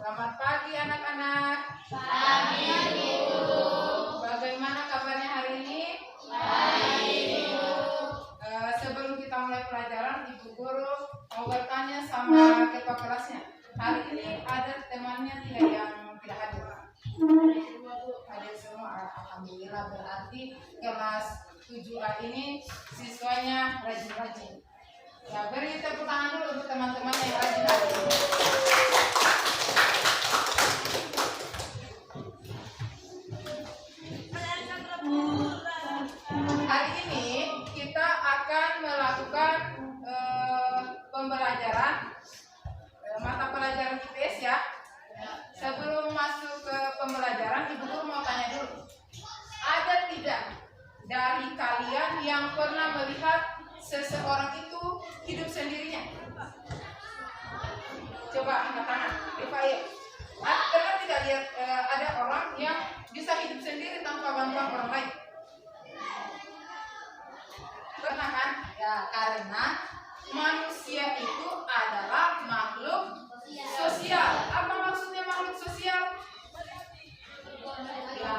Selamat pagi anak-anak. Pagi, Ibu. Bagaimana kabarnya hari ini? Baik, Ibu. Sebelum kita mulai pelajaran, Ibu Guru mau bertanya sama ketua kelasnya. Hari ini ada temannya tidak yang tidak hadir? Hadir semua. Alhamdulillah, berarti kelas 7A ini siswanya rajin-rajin. Ya, beri tepuk tangan dulu untuk teman-teman yang rajin hadir. Hari ini kita akan melakukan pembelajaran mata pelajaran IPS ya. Sebelum masuk ke pembelajaran, Ibu Guru mau tanya dulu. Ada tidak dari kalian yang pernah melihat seseorang itu hidup sendirinya? Coba angkat tangan. Rifai. Pernah tidak lihat ada orang yang bisa hidup sendiri tanpa bantuan orang lain? Pernah kan? Ya, karena manusia itu adalah makhluk sosial. Apa maksudnya makhluk sosial? Ya,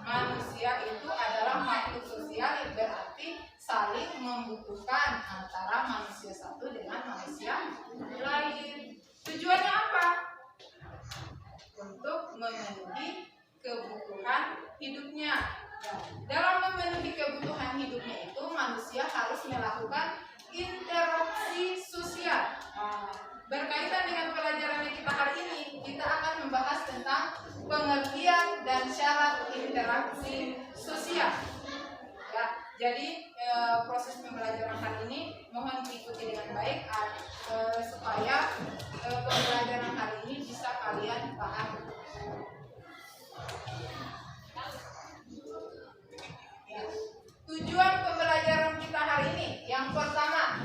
manusia itu adalah makhluk sosial yang berarti saling membutuhkan antara manusia satu dengan manusia lain. Tujuannya apa? Untuk memenuhi kebutuhan hidupnya. Dalam memenuhi kebutuhan hidupnya itu manusia harus melakukan interaksi sosial. Berkaitan dengan pelajaran yang kita hari ini, kita akan membahas tentang pengertian dan syarat interaksi sosial. Ya, jadi proses pembelajaran hari ini mohon diikuti dengan baik supaya pembelajaran hari ini bisa kalian pahami. Tujuan pembelajaran kita hari ini, yang pertama,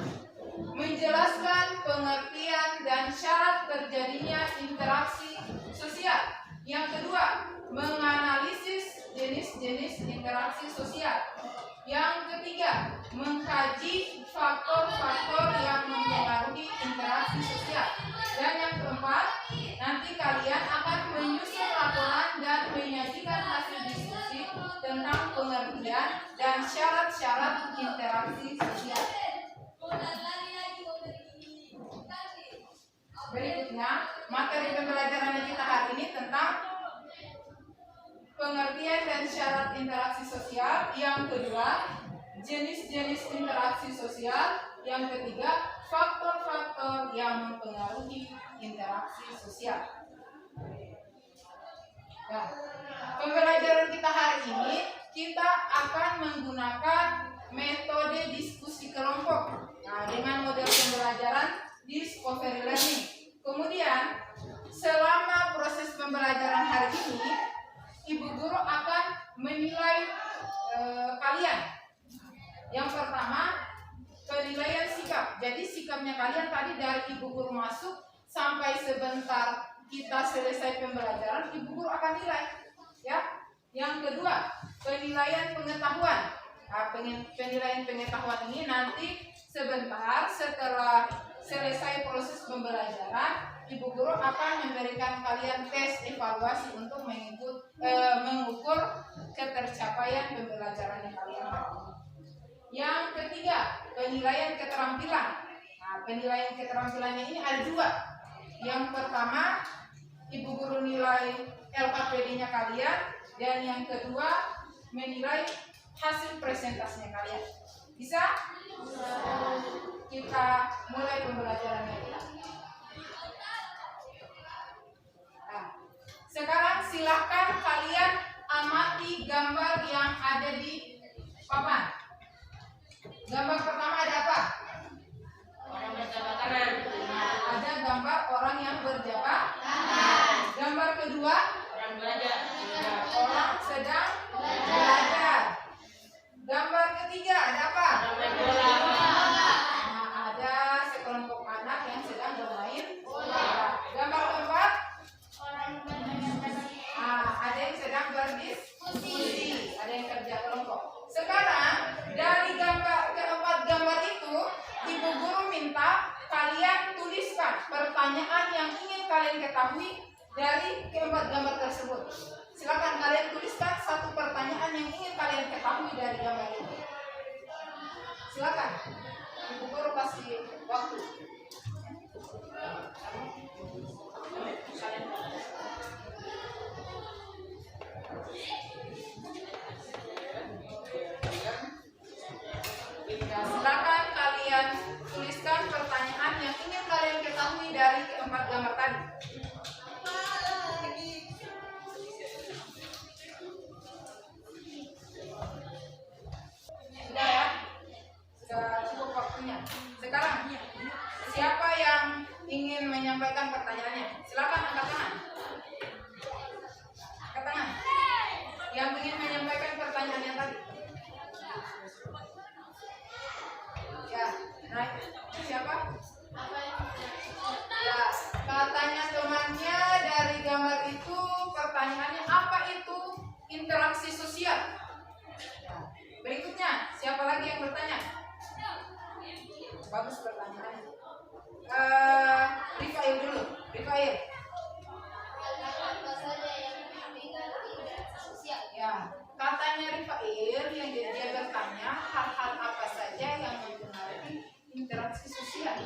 menjelaskan pengertian dan syarat terjadinya interaksi sosial. Yang kedua, menganalisis jenis-jenis interaksi sosial. Yang ketiga, mengkaji faktor-faktor yang mempengaruhi interaksi sosial. Dan yang keempat, nanti kalian akan menyusun laporan dan menyajikan hasil diskusi tentang pengertian dan syarat-syarat interaksi sosial. Berikutnya, materi pembelajaran kita hari ini tentang pengertian dan syarat interaksi sosial. Yang kedua, jenis-jenis interaksi sosial. Yang ketiga, faktor-faktor yang mempengaruhi interaksi sosial. Nah, pembelajaran kita hari ini kita akan menggunakan metode diskusi kelompok. Nah, dengan model pembelajaran discovery learning. Kemudian, selama proses pembelajaran hari ini, Ibu Guru akan menilai kalian. Yang pertama, penilaian sikap. Jadi sikapnya kalian tadi dari Ibu Guru masuk sampai sebentar kita selesai pembelajaran, Ibu Guru akan nilai. Ya. Yang kedua, penilaian pengetahuan. Nah, penilaian pengetahuan ini nanti sebentar setelah selesai proses pembelajaran, Ibu Guru akan memberikan kalian tes evaluasi untuk mengukur ketercapaian pembelajaran yang kalian lakukan. Yang ketiga, penilaian keterampilan. Nah, penilaian keterampilannya ini ada dua. Yang pertama, Ibu Guru nilai LKPD-nya kalian, dan yang kedua menilai hasil presentasinya kalian. Bisa? Kita mulai pembelajarannya kita. Nah, sekarang silahkan kalian amati gambar yang ada di papan. Gambar pertama ada apa? Orang berjabat tangan. Nah, ada gambar orang yang berjabat tangan. Gambar kedua, Orang belajar. orang sedang belajar. Gambar ketiga ada apa? Orang main bola. Nah, ada sekelompok anak yang sedang bermain bola. Gambar keempat, ada yang sedang berdiskusi, ada yang kerja kelompok. Sekarang dari keempat gambar itu, Ibu Guru minta kalian tuliskan pertanyaan yang ingin kalian kalian ketahui dari keempat gambar tersebut? Silakan kalian tuliskan satu pertanyaan yang ingin kalian ketahui dari gambar itu. Silakan. Ibu guru kasih waktu. Ya, silakan kalian tuliskan pertanyaan yang ingin kalian ketahui dari keempat gambar tadi. Sudah ya? Sudah cukup waktunya. Sekarang, siapa yang ingin menyampaikan pertanyaannya? Silakan angkat tangan. Angkat tangan. Yang ingin menyampaikan pertanyaannya tadi. Ya, naik. Siapa? Ya, katanya temannya dari gambar itu pertanyaannya apa itu interaksi sosial? Ya. Berikutnya, siapa lagi yang bertanya? Bagus pertanyaannya. Rifail dulu. Rifail. Ya, katanya Rifail yang dia bertanya hal-hal apa saja yang mempengaruhi interaksi sosial.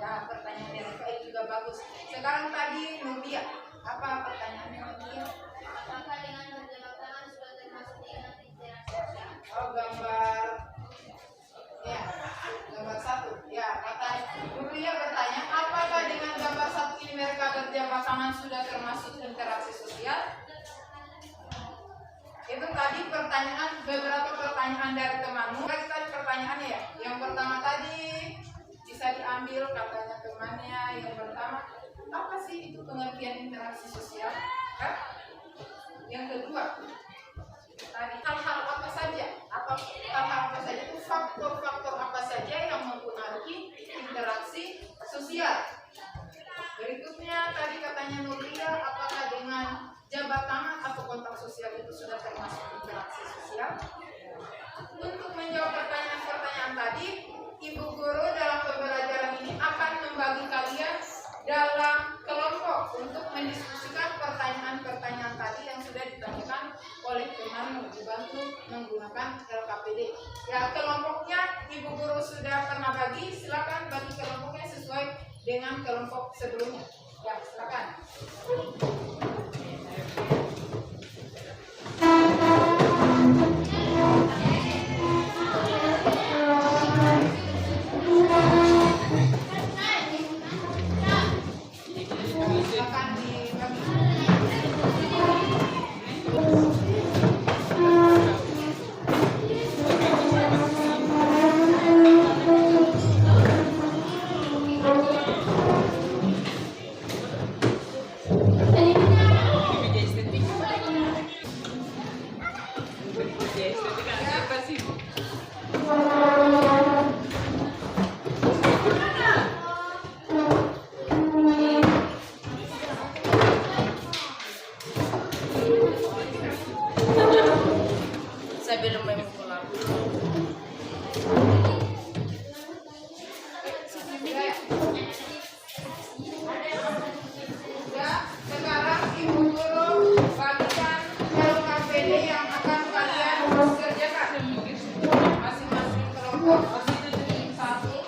Ya, pertanyaannya Rifail juga bagus. Sekarang tadi Nuria, apa pertanyaannya Nuria? Apakah dengan berjabat tangan sudah termasuk dengan interaksi sosial? Oh, gambar. Ya, gambar 1. Ya, kata Nuria bertanya, apakah dengan gambar 1 ini mereka berjabat tangan sudah termasuk interaksi sosial? Itu tadi pertanyaan, beberapa pertanyaan dari temanmu. Lagi tadi pertanyaannya ya. Yang pertama tadi bisa diambil katanya temannya. Yang pertama, apa sih itu pengertian interaksi sosial? Kan? Yang kedua, tadi hal-hal apa saja? Hal-hal apa saja itu faktor-faktor apa saja yang mempengaruhi interaksi sosial? Berikutnya tadi katanya Nuria, apakah dengan jabat tangan atau kontak sosial itu sudah termasuk interaksi sosial? Untuk menjawab pertanyaan-pertanyaan tadi, Ibu Guru dalam pembelajaran ini akan membagi kalian dalam kelompok untuk mendiskusikan pertanyaan-pertanyaan tadi yang sudah ditanyakan oleh temanmu, dibantu menggunakan LKPD. Ya, kelompoknya Ibu Guru sudah pernah bagi, silakan bagi kelompoknya sesuai dengan kelompok sebelumnya. Ya, silakan. Silakan dibagi. Sambil main pulang. Ya, sekarang Ibu Guru bagikan LKPD yang akan kalian kerjakan. Masing-masing kelompok satu.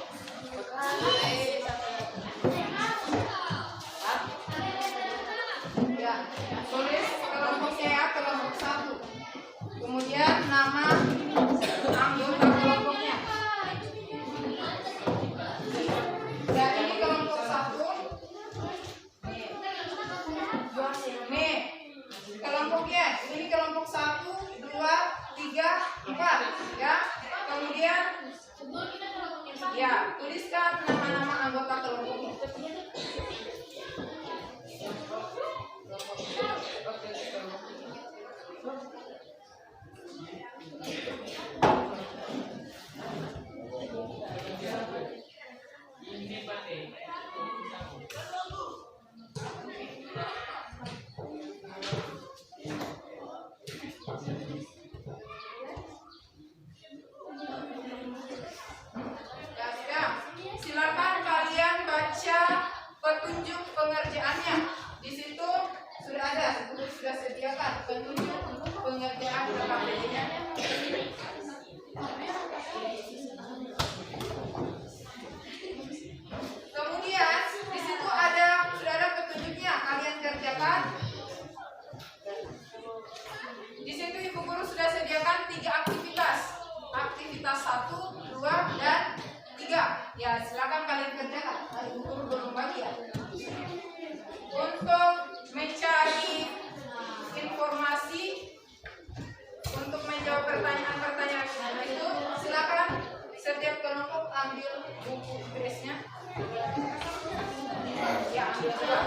Ya, tulis kelompoknya ya, kelompok 1. Kemudian nama anggota kelompoknya. Ya, ini kelompok 1. Nih, kelompoknya. Ini kelompok 1, 2, 3, 4. Ya, kemudian ya, tuliskan nama-nama anggota kelompoknya.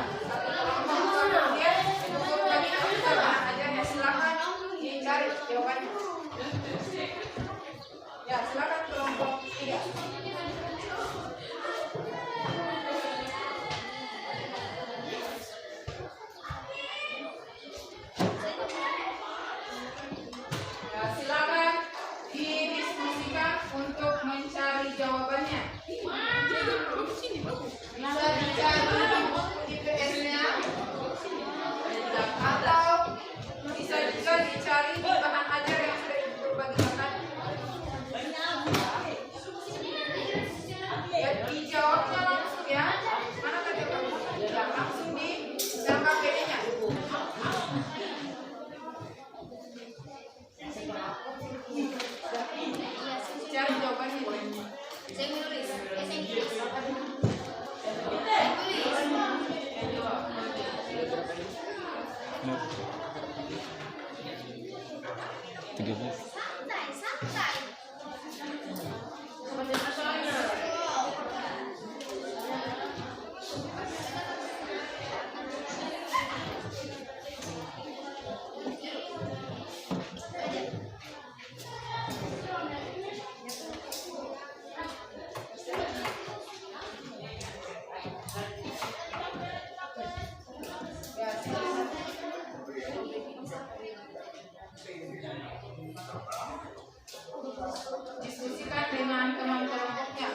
satu kelompok. Kemudian untuk bagi juga bahan ajarnya, silakan dicari jawabannya. Ya, silakan kelompok 3. Ya, silakan didiskusikan untuk mencari jawabannya. Bisa dicari di buku IPS-nya atau bisa juga dicari di bahan ajar yang sudah ibu bagikan. Ya, dijawabnya langsung ya. Mana tadi kamu? Ya, langsung di dalam KPD-nya. Cari jawabannya. Saya menulis. Saya tulis. Santai, santai. Ya, silakan. Diskusikan dengan teman kelompoknya.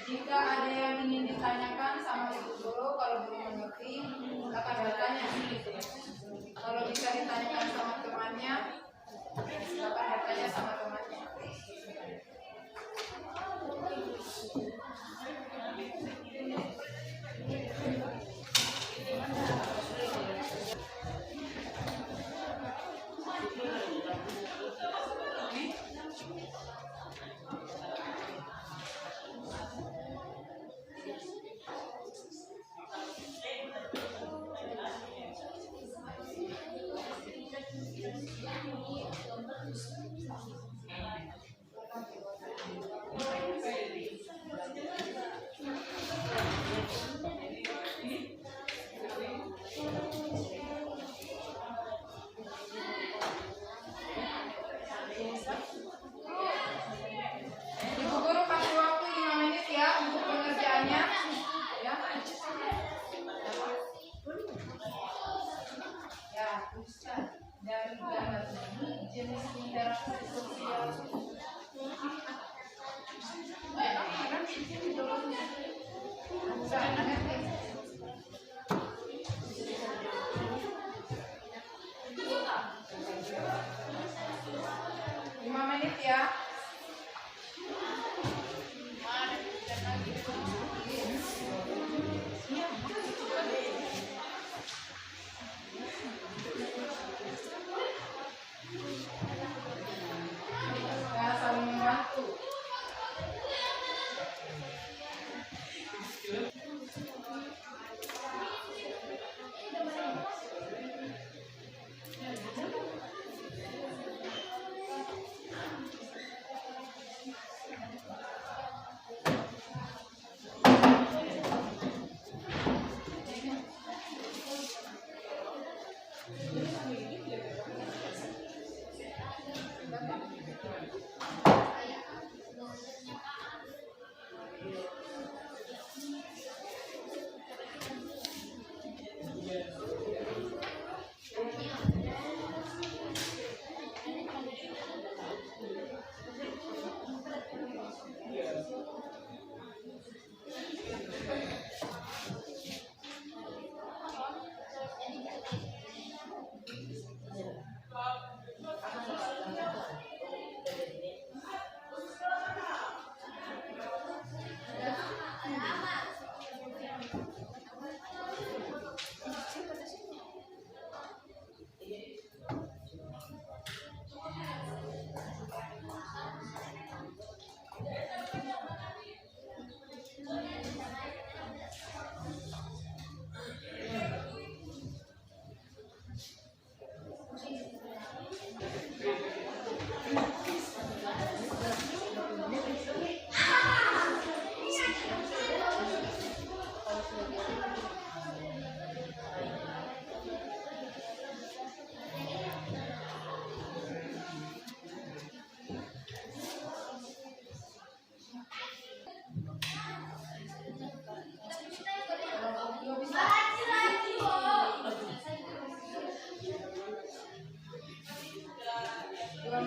Jika ada yang ingin ditanyakan sama ibu guru, kalau belum mengerti, akan bertanya. Kalau bisa ditanyakan sama temannya, silakan bertanya sama temannya. Ibu guru kasih waktu 5 menit ya untuk pengerjaannya. Ya. Ya, Ustaz, dari gambar ini jenis interaksi sosial. Ustaz, ngerti? 5 menit ya. Ya, saling membantu.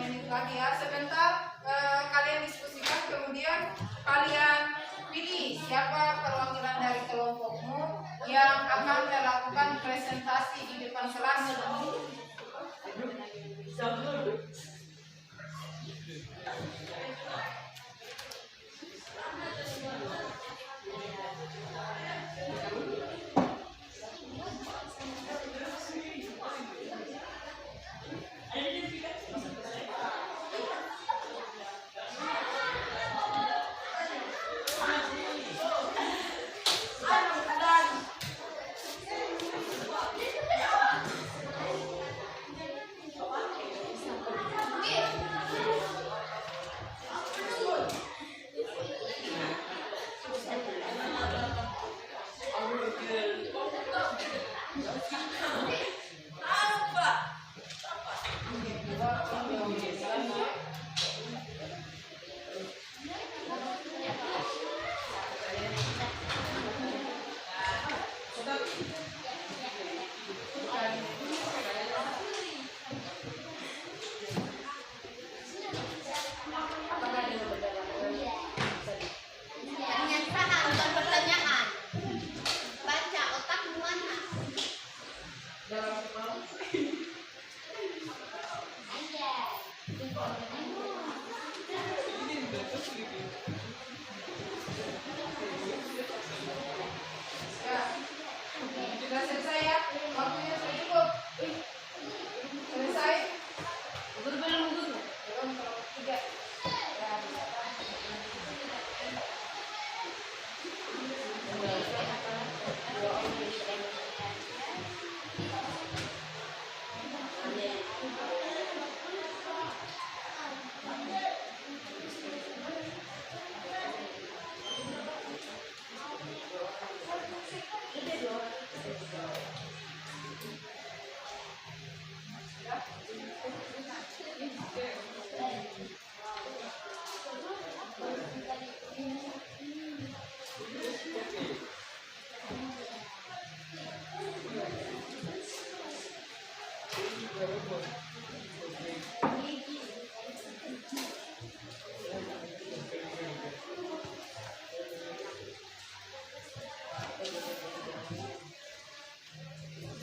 menit lagi ya. Sebentar kalian diskusikan, kemudian kalian pilih siapa perwakilan dari kelompokmu yang akan melakukan presentasi di depan kelas. Pernyataan bukan pertanyaan. Baca otakmu mana? Ya, sudah selesai ya? Waktunya sudah cukup. Selesai? Belum, kalau tidak. Ya, bisa.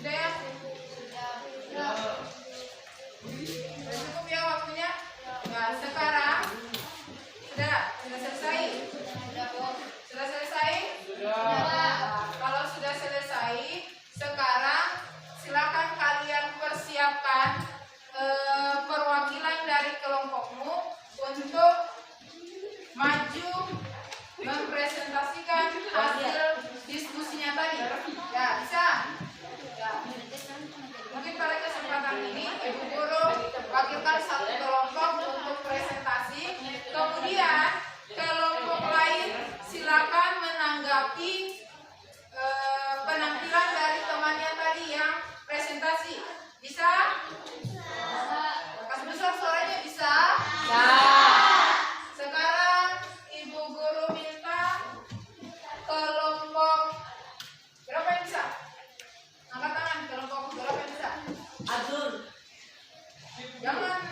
Sudah ya? Sudah cukup ya waktunya? Nah, sekarang sudah selesai? Sudah selesai? Nah, kalau sudah selesai, sekarang silakan kalian persiapkan perwakilan dari kelompokmu untuk maju mempresentasikan hasil diskusinya tadi. Ya, bisa? Ya. Mungkin pada kesempatan ini Ibu Guru wakilkan satu kelompok untuk presentasi. Kemudian kelompok lain silakan menanggapi penampilan dari temannya tadi yang presentasi. Bisa? Kasih besar suaranya, bisa? Sekarang Ibu Guru minta kelompok berapa yang bisa? Angkat tangan, kelompok berapa yang bisa? Jangan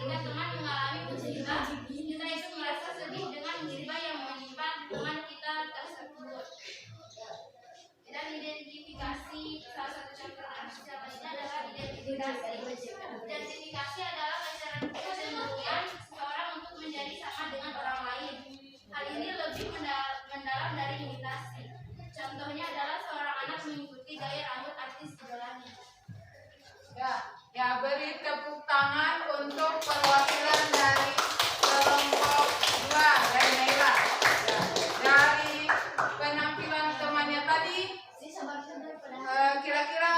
ketika teman mengalami musibah, kita itu merasa sedih dengan musibah yang menimpa teman kita tersebut. Dan identifikasi, salah satu contoh selanjutnya adalah identifikasi. Identifikasi adalah keseriusan seseorang untuk menjadi sama dengan orang lain. Hal ini lebih mendalam dari imitasi. Contohnya adalah seorang anak mengikuti gaya rambut artis idolanya. Ya, beri tepuk tangan untuk perwakilan dari kelompok 2 dari Naila. Ya, dari penampilan temannya tadi, kira-kira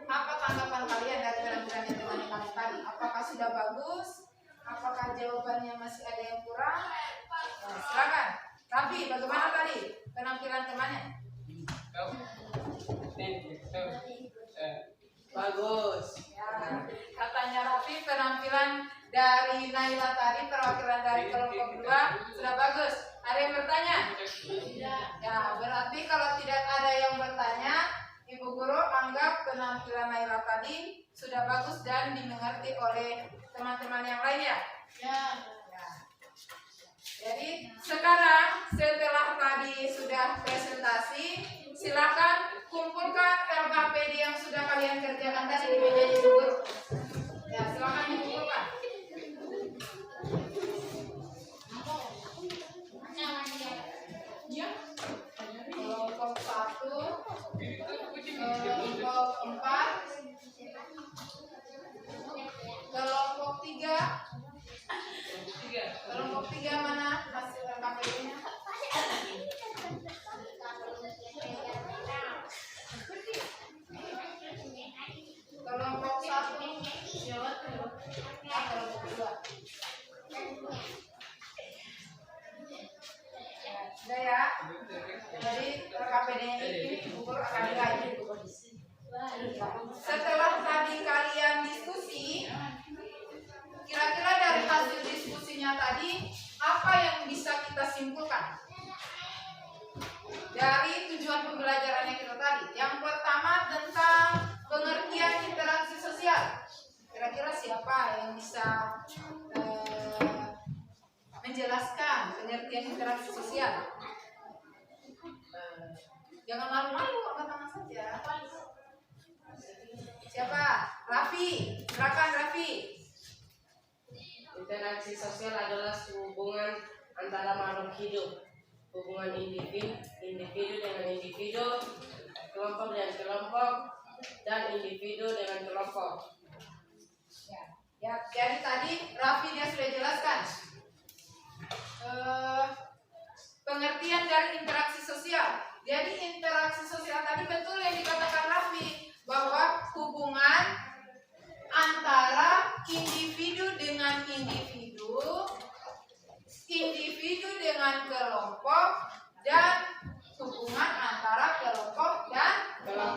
apa tanggapan kalian dari penampilannya temannya kalian tadi? Apakah sudah bagus? Apakah jawabannya masih ada yang kurang? Nah, silakan. Raffi, bagaimana tadi penampilan temannya? Bagus. Ya, katanya Raffi penampilan dari Naila tadi perwakilan dari kelompok 2 sudah bagus. Ada yang bertanya? Ya, berarti kalau tidak ada yang bertanya, Ibu Guru anggap penampilan Naila tadi sudah bagus dan dimengerti oleh teman-teman yang lainnya. Ya. Jadi sekarang setelah tadi sudah presentasi, silakan kumpulkan LKPD yang sudah kalian kerjakan tadi di meja Ibu Guru. Ya, silakan dikumpulkan. Kelompok 1, kelompok 4, kelompok 3. Kelompok 3 mana hasil LKPD-nya? Kelompok 1, kelompok 2. Sudah ya. Jadi LKPD-nya ini Ibu Guru akan nilai. Setelah tadi kalian diskusi, kira-kira dari hasil diskusinya tadi apa yang bisa kita simpulkan dari tujuan pembelajarannya kita tadi? Yang pertama tentang pengertian interaksi sosial. Kira-kira siapa yang bisa menjelaskan pengertian interaksi sosial? Jangan malu-malu, angkat tangan saja. Siapa? Raffi, silakan Raffi. Interaksi sosial adalah hubungan antara makhluk hidup, hubungan individu dengan individu, kelompok dengan kelompok, dan individu dengan kelompok. Ya, jadi tadi Raffi dia sudah jelaskan pengertian dari interaksi sosial. Jadi interaksi sosial tadi betul yang dikatakan Raffi, bahwa hubungan antara individu dengan individu, individu dengan kelompok, dan hubungan antara kelompok dan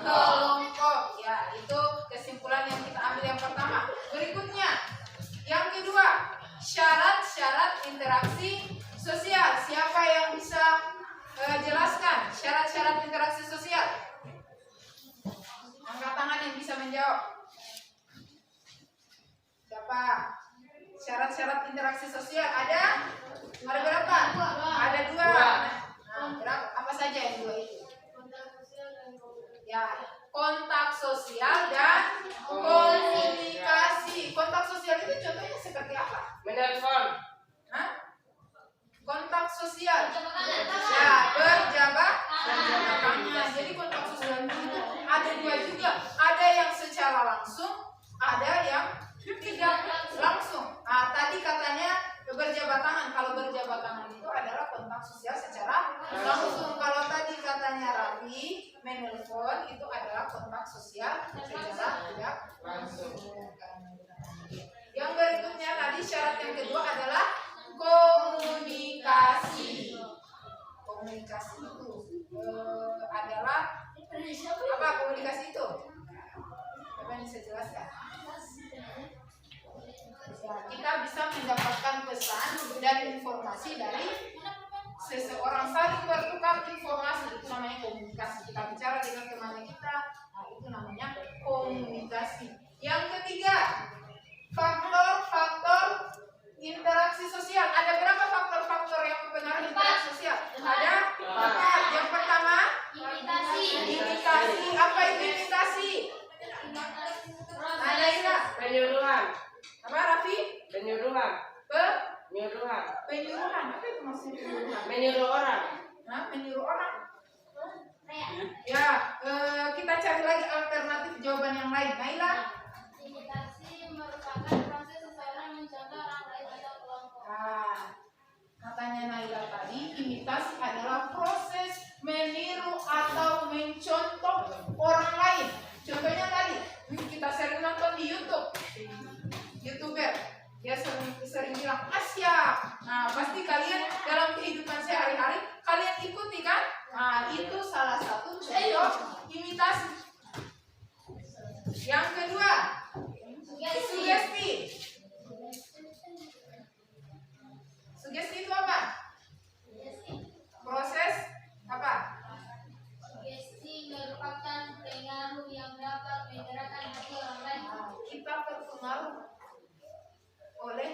kelompok. Ya, itu kesimpulan yang kita ambil yang pertama. Berikutnya, yang kedua, syarat-syarat interaksi sosial. Siapa yang bisa jelaskan syarat-syarat interaksi sosial? Angkat tangan yang bisa menjawab. Siapa? Syarat-syarat interaksi sosial ada? Ada berapa? Ada 2. Nah, berapa? Apa saja yang 2 itu? Ya, kontak sosial dan komunikasi. Kontak sosial itu contohnya seperti apa? Menelpon. Hah? Kontak sosial. Ya, berjabat tangan. Jadi kontak sosial itu ada 2 juga. Ada yang secara langsung, ada yang tidak langsung. Nah, tadi katanya berjabat tangan. Kalau berjabat tangan itu adalah kontak sosial secara langsung. Kalau tadi katanya Raffi menelpon itu adalah kontak sosial secara tidak langsung. Yang berikutnya tadi syarat yang kedua adalah komunikasi. Komunikasi itu adalah apa? Komunikasi itu apa yang bisa jelaskan? Ya, kita bisa mendapatkan pesan dan informasi dari seseorang, saling bertukar informasi, itu namanya komunikasi. Kita bicara dengan teman kita, nah itu namanya komunikasi. Yang ketiga, faktor-faktor Penyuruhan. Apa itu maksudnya penyuruhan? Menyuruh orang. Hah? Menyuruh orang. Rea. Ya, kita cari lagi alternatif jawaban yang lain. Naila? Imitasi merupakan proses seseorang mencontoh orang lain atau kelompok. Nah, katanya Naila tadi, imitasi adalah proses meniru atau mencontoh orang lain. Contohnya tadi, kita sering nonton di YouTube, YouTuber, dia sering bilang Asya. Nah, pasti kalian dalam kehidupan sehari-hari kalian ikuti kan? Nah, itu salah satu contoh imitasi. Yang kedua, sugesti. Sugesti itu apa? Proses apa? Sugesti merupakan pengaruh yang dapat menggerakkan hati orang lain. Kita terpengaruh oleh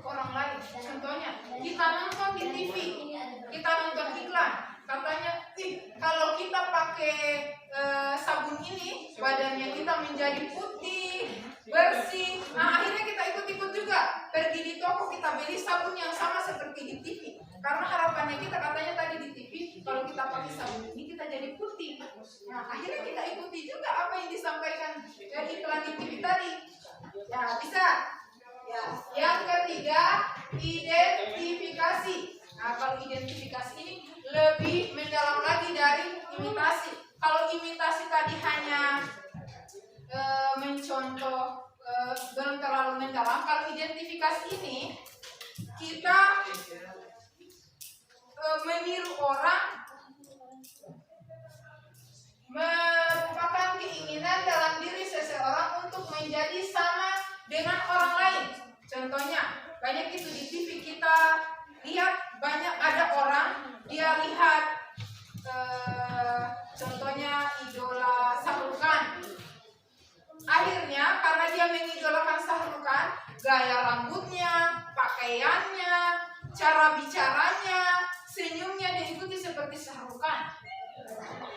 orang lain. Contohnya, kita nonton di TV, kita nonton iklan, katanya, kalau kita pakai sabun ini, badannya kita menjadi putih, bersih. Nah, akhirnya kita ikut-ikut juga. Pergi di toko kita beli sabun yang sama seperti di TV. Karena harapannya kita katanya tadi di TV, kalau kita pakai sabun ini kita jadi putih. Nah, akhirnya kita ikuti juga apa yang disampaikan dari iklan di TV tadi. Ya, bisa. Ya. Yang ketiga, identifikasi. Nah, kalau identifikasi ini lebih mendalam lagi dari imitasi. Kalau imitasi tadi hanya mencontoh, belum terlalu mendalam. Kalau identifikasi ini kita meniru orang, merupakan keinginan dalam diri seseorang untuk menjadi sama dengan orang lain. Contohnya, banyak itu di TV kita lihat, banyak ada orang dia lihat contohnya idola Shah Rukh Khan. Akhirnya karena dia mengidolakan Shah Rukh Khan, gaya rambutnya, pakaiannya, cara bicaranya, senyumnya diikuti seperti Shah Rukh Khan.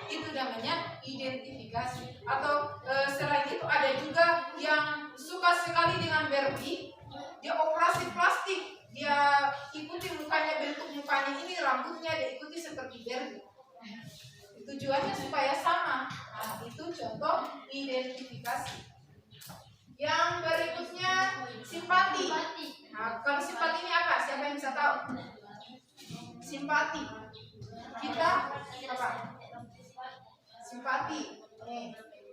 Itu namanya identifikasi. Atau selain itu ada juga yang suka sekali dengan Barbie, dia operasi plastik, dia ikuti mukanya, bentuk mukanya ini, rambutnya dia ikuti seperti Barbie. Tujuannya supaya sama. Nah, itu contoh identifikasi. Yang berikutnya simpati. Nah, kalau simpati ini apa? Siapa yang bisa tahu? Simpati. Kita apa? Simpati.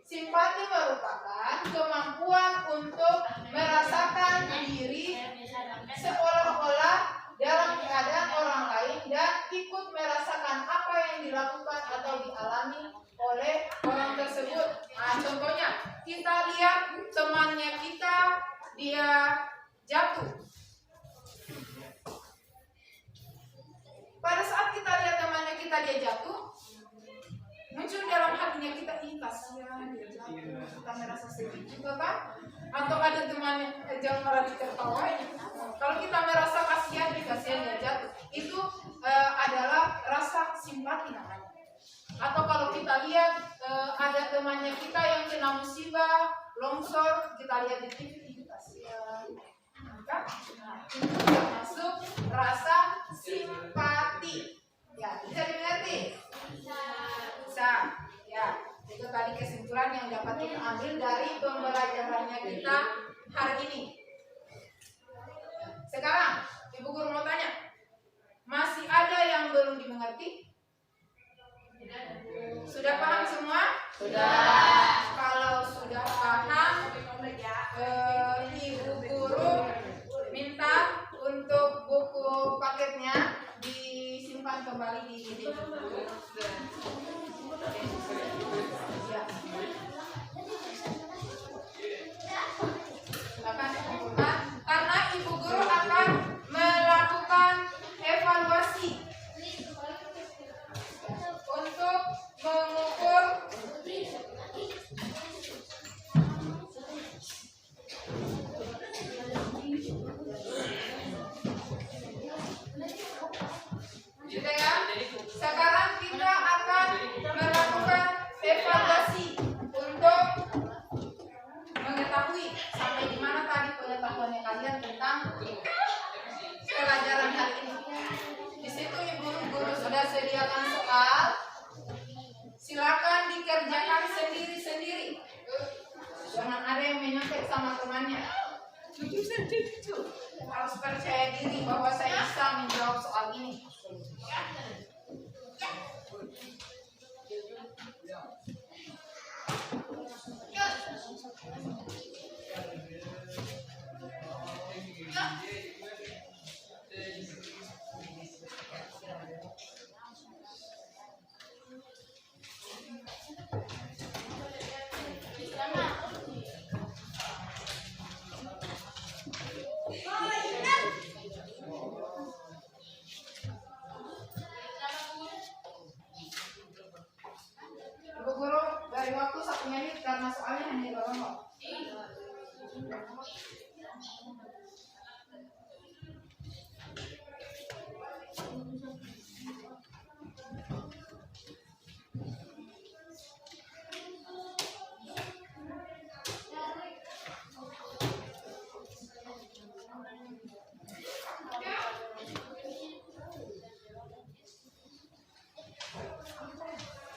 Simpati merupakan kemampuan untuk merasakan diri seolah-olah dalam keadaan orang lain dan ikut merasakan apa yang dilakukan atau dialami oleh orang tersebut. Nah, contohnya kita lihat temannya kita, dia jatuh. Pada saat kita lihat temannya kita dia jatuh, muncul dalam hatinya kita, kasihan dia jatuh, kita merasa sedih juga kan? Atau ada temannya jangan malah ditertawain. Kalau kita merasa kasihan dia jatuh, itu adalah rasa simpati namanya. Atau kalau kita lihat ada temannya kita yang kena musibah, longsor, kita lihat di TV, kasihan. Nah, itu termasuk rasa simpati. Ya, bisa dimengerti? Bisa. Ya, itu tadi kesimpulan yang dapat kita ambil dari pembelajarannya kita hari ini. Sekarang, Ibu Guru mau tanya, masih ada yang belum dimengerti? Sudah paham semua? Sudah. Kalau sudah paham, Ibu Guru minta untuk buku paketnya disimpan kembali di sini. Ya. Silakan dikumpulkan karena Ibu Guru akan melakukan evaluasi untuk mengukur gitu ya. Sekarang kita akan melakukan evaluasi Harus percaya diri bahwa saya bisa menjawab soal ini. Ibu guru, dari waktu 1 menit karena soalnya hanya kelompok.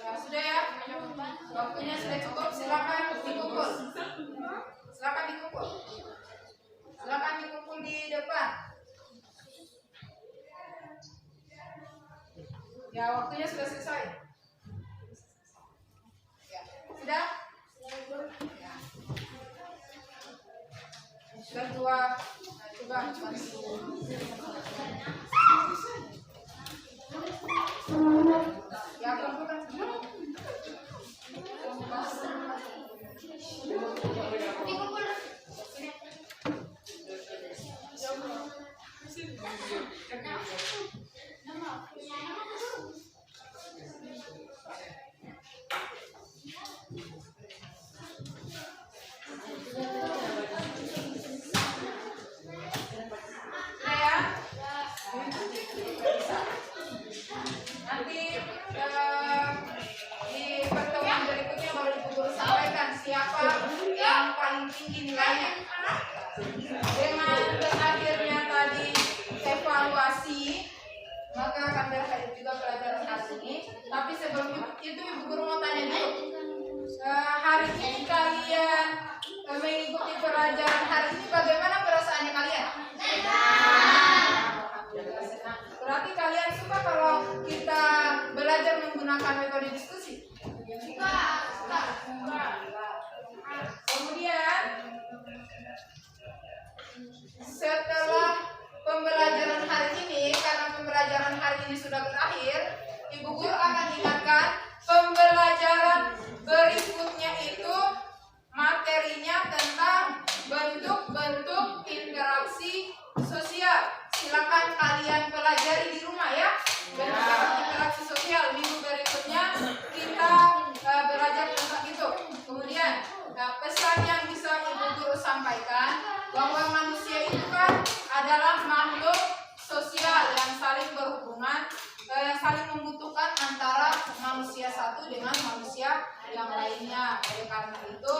Ya sudah ya, waktunya sudah cukup. Silakan dikumpul. Silakan dikumpul. Silakan dikumpul di depan. Ya, waktunya sudah selesai. Ya, sudah? Ya. Sudah tua. Nah, coba bantu. Ya, kumpulkan. Dikumpul. Sudah ya? Nanti di pertemuan berikutnya baru Ibu Guru sampaikan siapa yang paling tinggi nilainya. Dengan berakhirnya tadi evaluasi, maka akan berakhir juga pelajaran hari ini. Tapi sebelum itu Ibu Guru mau tanya dulu. Hari ini kalian mengikuti pelajaran hari ini, bagaimana perasaannya kalian? Berarti kalian suka kalau kita belajar menggunakan metode diskusi? Suka. Kemudian setelah pembelajaran hari ini, karena pembelajaran hari ini sudah berakhir, Ibu Guru akan ingatkan pembelajaran berikutnya itu materinya tentang bentuk-bentuk interaksi sosial. Silakan kalian pelajari di rumah ya. Bentuk-bentuk interaksi sosial. Minggu berikutnya kita belajar tentang itu. Kemudian pesan yang bisa Ibu Guru sampaikan bahwa manusia itu kan adalah makhluk sosial yang saling berhubungan, yang saling membutuhkan antara manusia satu dengan manusia yang lainnya. Oleh karena itu,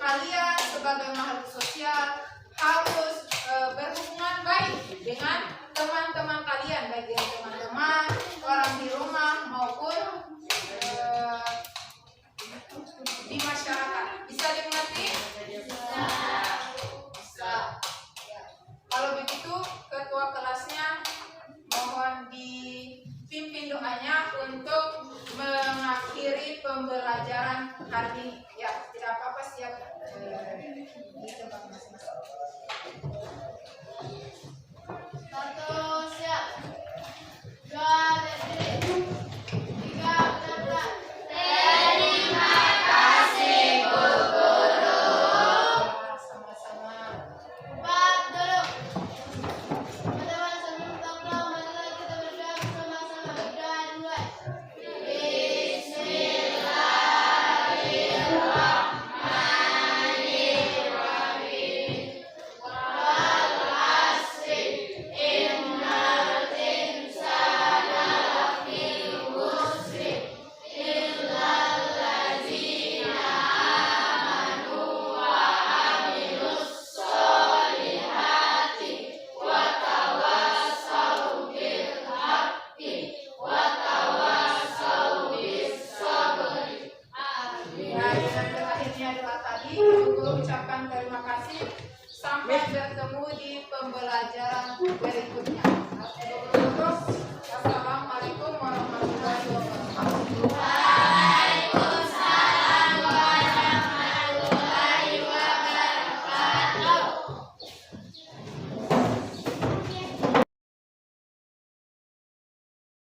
kalian sebagai makhluk sosial harus berhubungan baik dengan teman-teman kalian, baik dengan teman-teman, orang di rumah maupun di masyarakat. Bisa dimengerti? Bisa. Ya. Kalau begitu, ketua kelasnya mohon dipimpin doanya untuk mengakhiri pembelajaran hari ini. Ya, tidak apa-apa, siap di tempat masing-masing.